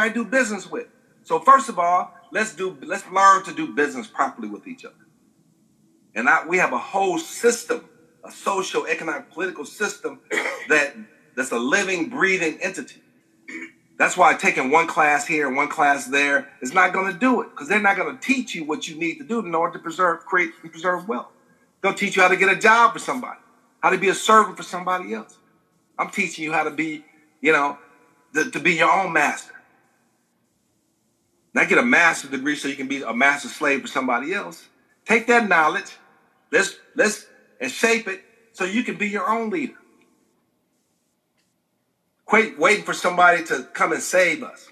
somebody to do business with. So first of all, let's learn to do business properly with each other. And we have a whole system, a social, economic, political system that's a living, breathing entity. That's why taking one class here and one class there is not going to do it, because they're not going to teach you what you need to do in order to create and preserve wealth. They'll teach you how to get a job for somebody, how to be a servant for somebody else. I'm teaching you how to be, to be your own master. Not get a master's degree so you can be a master slave for somebody else. Take that knowledge, and shape it so you can be your own leader. Quit waiting for somebody to come and save us.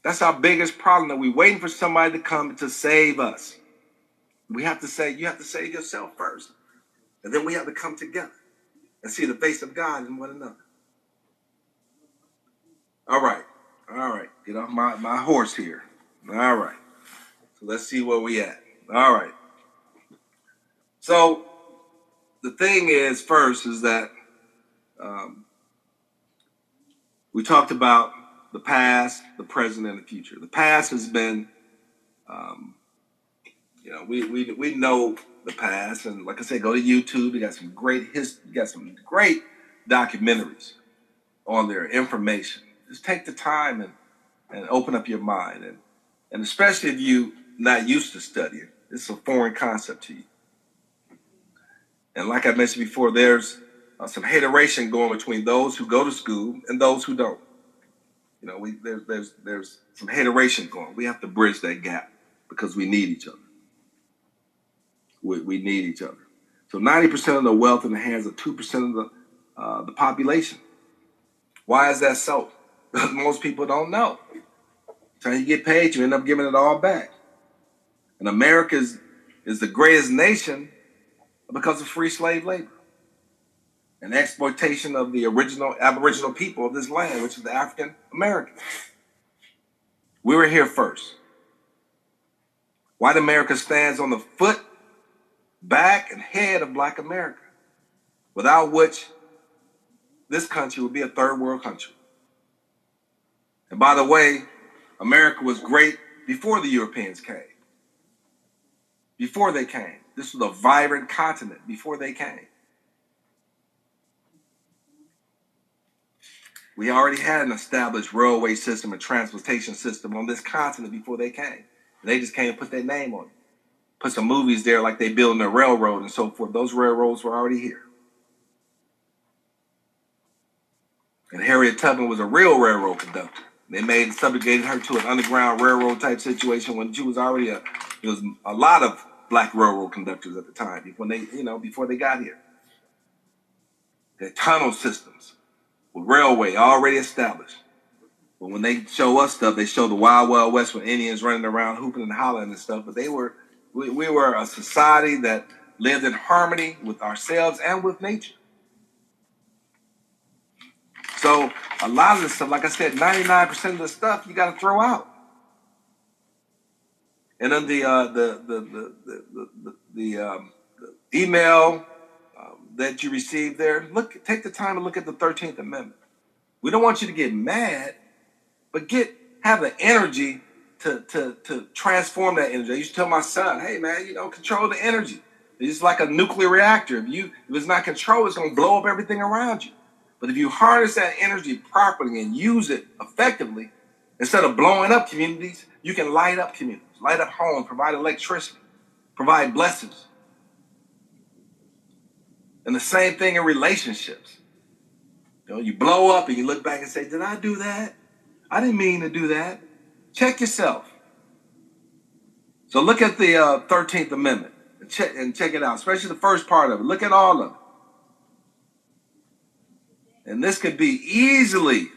That's our biggest problem, that we're waiting for somebody to come to save us. You have to save yourself first. And then we have to come together and see the face of God in one another. All right. Get off my horse here. All right. So let's see where we at. All right. So the thing is, first, is that we talked about the past, the present, and the future. The past has been, we know the past, and like I said, go to YouTube. You got some great history. You got some great documentaries on their information. Just take the time and open up your mind, and especially if you not used to studying, it's a foreign concept to you. And like I mentioned before, there's some hateration going between those who go to school and those who don't. There's some hateration going. We have to bridge that gap because we need each other. We need each other. So 90% of the wealth in the hands of 2% of the population. Why is that so? Most people don't know. So you get paid, you end up giving it all back. And America is the greatest nation because of free slave labor and exploitation of the original Aboriginal people of this land, which is the African Americans. We were here first. White America stands on the foot, back, and head of Black America, without which this country would be a third world country. And by the way, America was great before the Europeans came. Before they came. This was a vibrant continent before they came. We already had an established railway system and transportation system on this continent before they came. And they just came and put their name on it. Put some movies there like they building a railroad and so forth. Those railroads were already here. And Harriet Tubman was a real railroad conductor. They subjugated her to an underground railroad type situation when she was already there was a lot of Black railroad conductors at the time before they got here. They had tunnel systems with railway already established. But when they show us stuff, they show the Wild Wild West with Indians running around hooping and hollering and stuff. But we were a society that lived in harmony with ourselves and with nature. So a lot of this stuff, like I said, 99% of the stuff you got to throw out. And then the email that you received there, take the time to look at the 13th Amendment. We don't want you to get mad, but have the energy to transform that energy. I used to tell my son, hey man, control the energy. It's like a nuclear reactor. If it's not controlled, it's going to blow up everything around you. But if you harness that energy properly and use it effectively, instead of blowing up communities, you can light up communities, light up homes, provide electricity, provide blessings. And the same thing in relationships. You blow up and you look back and say, did I do that? I didn't mean to do that. Check yourself. So look at the 13th Amendment and check it out, especially the first part of it. Look at all of it. And this could be easily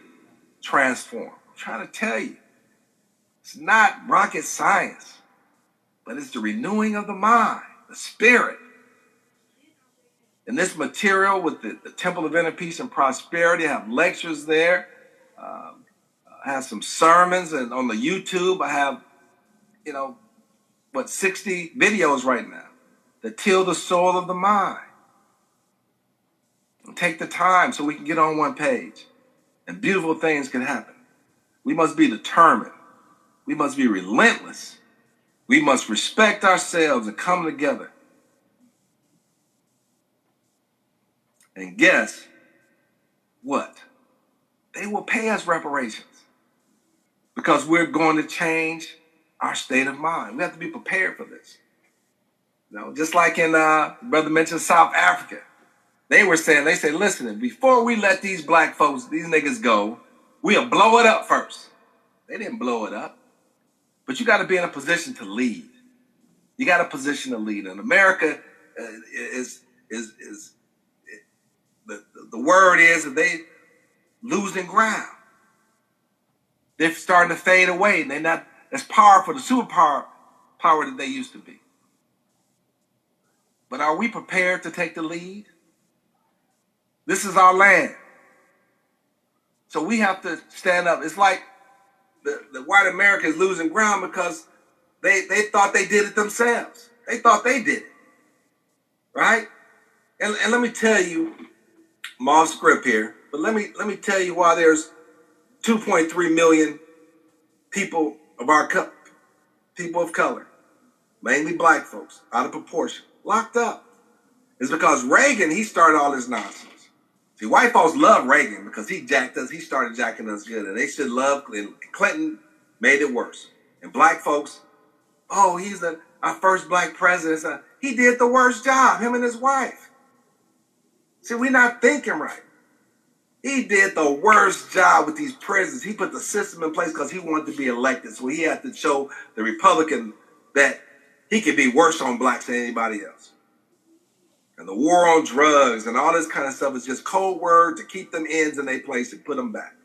transformed. I'm trying to tell you, it's not rocket science, but it's the renewing of the mind, the spirit. And this material with the Temple of Inner Peace and Prosperity, I have lectures there. I have some sermons, and on the YouTube, I have, 60 videos right now that till the soul of the mind. And take the time so we can get on one page and beautiful things can happen. We must be determined. We must be relentless. We must respect ourselves and come together. And guess what? They will pay us reparations because we're going to change our state of mind. We have to be prepared for this. You know, just like in brother mentioned South Africa. They said, listen, before we let these black folks, these niggas go, we'll blow it up first. They didn't blow it up. But you got to be in a position to lead. You got a position to lead. And America the word is that they losing ground. They're starting to fade away. And they're not as powerful, the superpower that they used to be. But are we prepared to take the lead? This is our land. So we have to stand up. It's like the white America is losing ground because they thought they did it themselves. They thought they did it. Right? And let me tell you, I'm off script here, but let me tell you why there's 2.3 million people of color, mainly black folks, out of proportion, locked up. It's because Reagan, he started all this nonsense. See, white folks love Reagan because he started jacking us good, and they should love Clinton. Clinton made it worse. And black folks, oh, he's our first black president. He did the worst job, him and his wife. See, we're not thinking right. He did the worst job with these prisons. He put the system in place because he wanted to be elected. So he had to show the Republican that he could be worse on blacks than anybody else. And the war on drugs and all this kind of stuff is just code word to keep them ends in their place and put them back.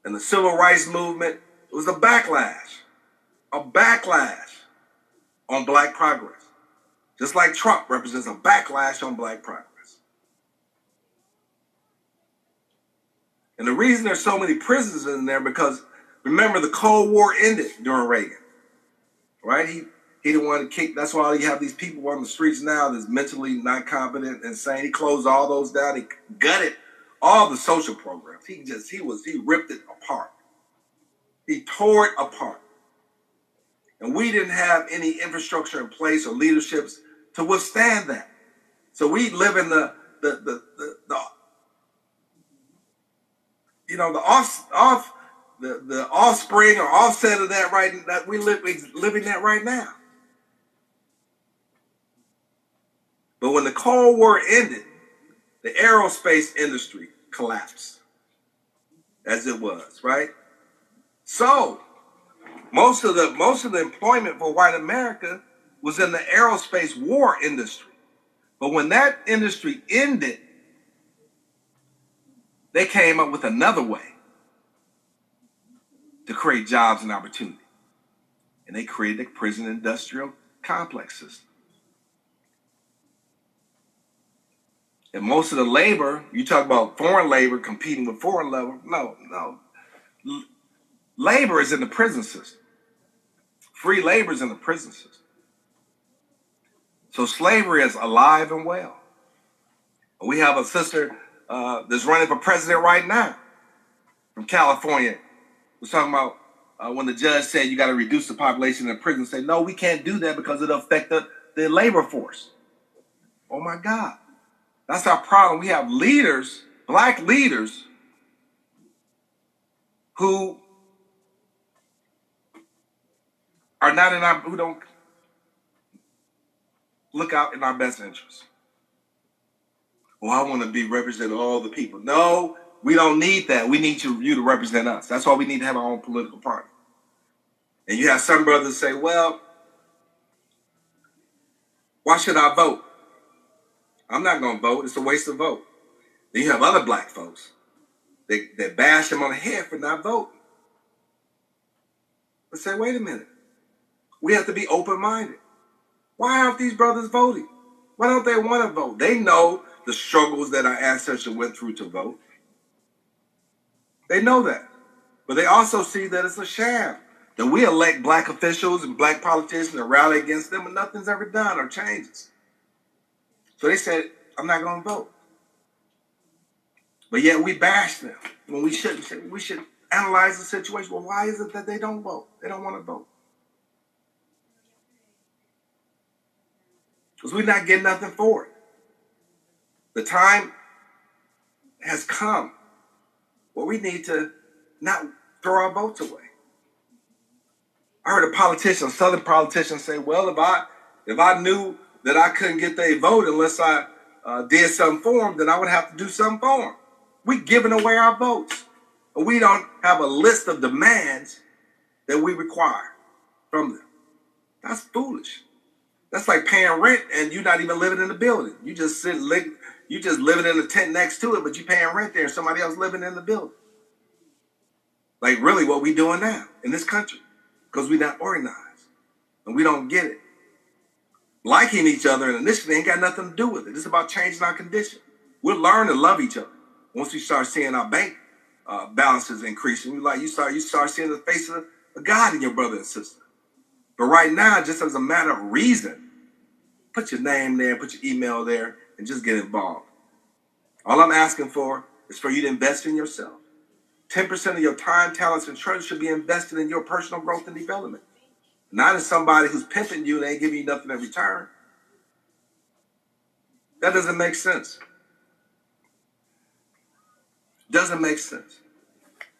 And the civil rights movement was a backlash on black progress. Just like Trump represents a backlash on black progress. And the reason there's so many prisons in there because, remember, the Cold War ended during Reagan, right? He didn't want to kick. That's why you have these people on the streets now that's mentally not competent, insane. He closed all those down. He gutted all the social programs. He ripped it apart. He tore it apart. And we didn't have any infrastructure in place or leaderships to withstand that. So we live in the offspring or offset of that we're living that right now. But when the Cold War ended, the aerospace industry collapsed as it was, right? So most of the employment for white America was in the aerospace war industry. But when that industry ended, they came up with another way to create jobs and opportunity. And they created a prison industrial complex system. And most of the labor, you talk about foreign labor competing with foreign labor. No. Labor is in the prison system. Free labor is in the prison system. So slavery is alive and well. We have a sister that's running for president right now from California. We're talking about when the judge said you got to reduce the population in the prison. Say, no, we can't do that because it'll affect the labor force. Oh my God. That's our problem. We have leaders, black leaders, who are not who don't look out in our best interests. Well, I want to be representing all the people. No, we don't need that. We need you to represent us. That's why we need to have our own political party. And you have some brothers say, well, why should I vote? I'm not going to vote. It's a waste of vote. Then you have other black folks that bash them on the head for not voting. But say, wait a minute. We have to be open-minded. Why aren't these brothers voting? Why don't they want to vote? They know the struggles that our ancestors went through to vote. They know that. But they also see that it's a sham. That we elect black officials and black politicians and rally against them and nothing's ever done or changes. So they said, I'm not going to vote. But yet we bash them when we shouldn't. We should analyze the situation. Well, why is it that they don't vote? They don't want to vote. Because we're not getting nothing for it. The time has come where we need to not throw our votes away. I heard a politician, a Southern politician, say, well, if I knew that I couldn't get their vote unless I did something for them, then I would have to do something for them. We're giving away our votes. We don't have a list of demands that we require from them. That's foolish. That's like paying rent and you're not even living in the building. You just living in a tent next to it, but you're paying rent there and somebody else living in the building. Like really what we doing now in this country, because we're not organized and we don't get it. Liking each other and initially ain't got nothing to do with it. It's about changing our condition. We'll learn to love each other once we start seeing our bank balances increasing. You start seeing the face of God in your brother and sister. But right now, just as a matter of reason, put your name there, put your email there, and just get involved. All I'm asking for is for you to invest in yourself. 10% of your time, talents, and treasure should be invested in your personal growth and development. Not in somebody who's pimping you and ain't giving you nothing in return. That doesn't make sense. Doesn't make sense.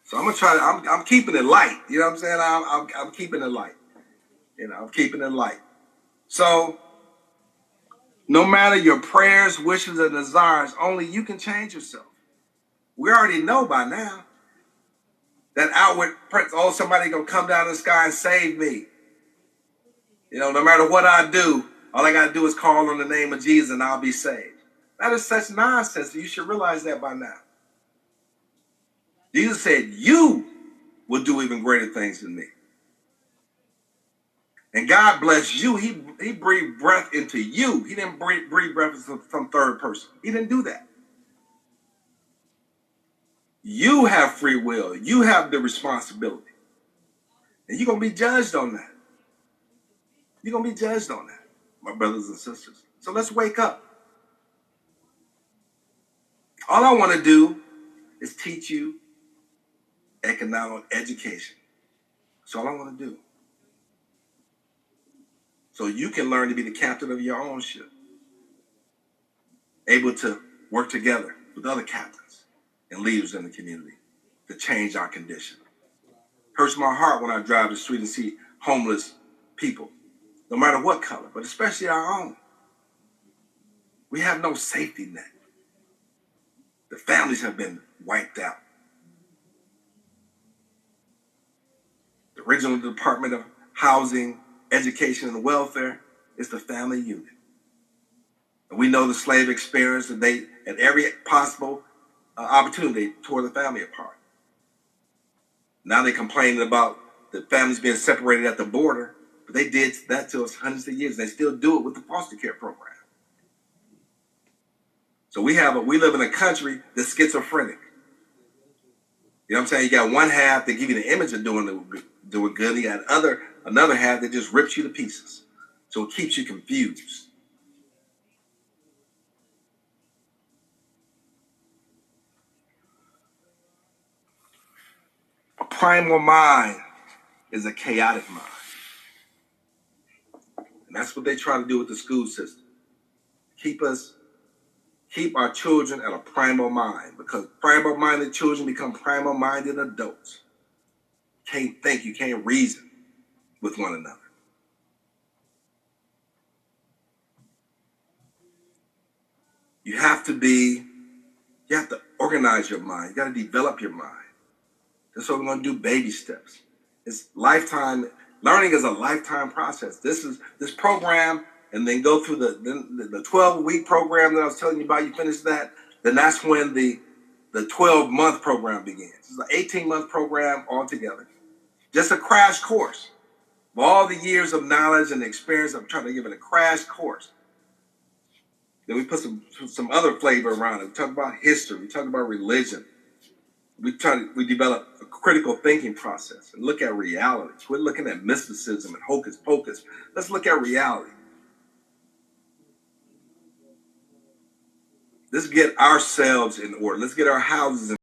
So I'm gonna try to. I'm keeping it light. You know what I'm saying? I'm keeping it light. I'm keeping it light. So no matter your prayers, wishes, and desires, only you can change yourself. We already know by now that outward, somebody gonna come down in the sky and save me. No matter what I do, all I gotta do is call on the name of Jesus and I'll be saved. That is such nonsense. You should realize that by now. Jesus said, you will do even greater things than me. And God bless you. He breathed breath into you. He didn't breathe breath into some third person. He didn't do that. You have free will. You have the responsibility. And you're going to be judged on that. You're going to be judged on that, my brothers and sisters. So let's wake up. All I want to do is teach you economic education. That's all I want to do. So you can learn to be the captain of your own ship. Able to work together with other captains and leaders in the community to change our condition. Hurts my heart when I drive the street and see homeless people, no matter what color, but especially our own. We have no safety net. The families have been wiped out. The original Department of Housing, Education, and Welfare is the family unit. And we know the slave experience that they, at every possible opportunity, tore the family apart. Now they're complaining about the families being separated at the border, but they did that to us hundreds of years. They still do it with the foster care program. So we live in a country that's schizophrenic. You know what I'm saying? You got one half that give you the image of doing good. You got another half that just rips you to pieces. So it keeps you confused. A primal mind is a chaotic mind. And that's what they try to do with the school system. Keep our children at a primal mind, because primal-minded children become primal-minded adults. Can't think, you can't reason with one another. You have to organize your mind. You got to develop your mind. That's what we're going to do, baby steps. It's lifetime. Learning is a lifetime process. This program, and then go through the 12-week program that I was telling you about. You finish that, then that's when the 12-month program begins. It's an 18-month program altogether. Just a crash course of all the years of knowledge and experience. I'm trying to give it a crash course. Then we put some other flavor around it. We talk about history. We talk about religion. We develop a critical thinking process and look at reality. We're looking at mysticism and hocus pocus. Let's look at reality. Let's get ourselves in order. Let's get our houses in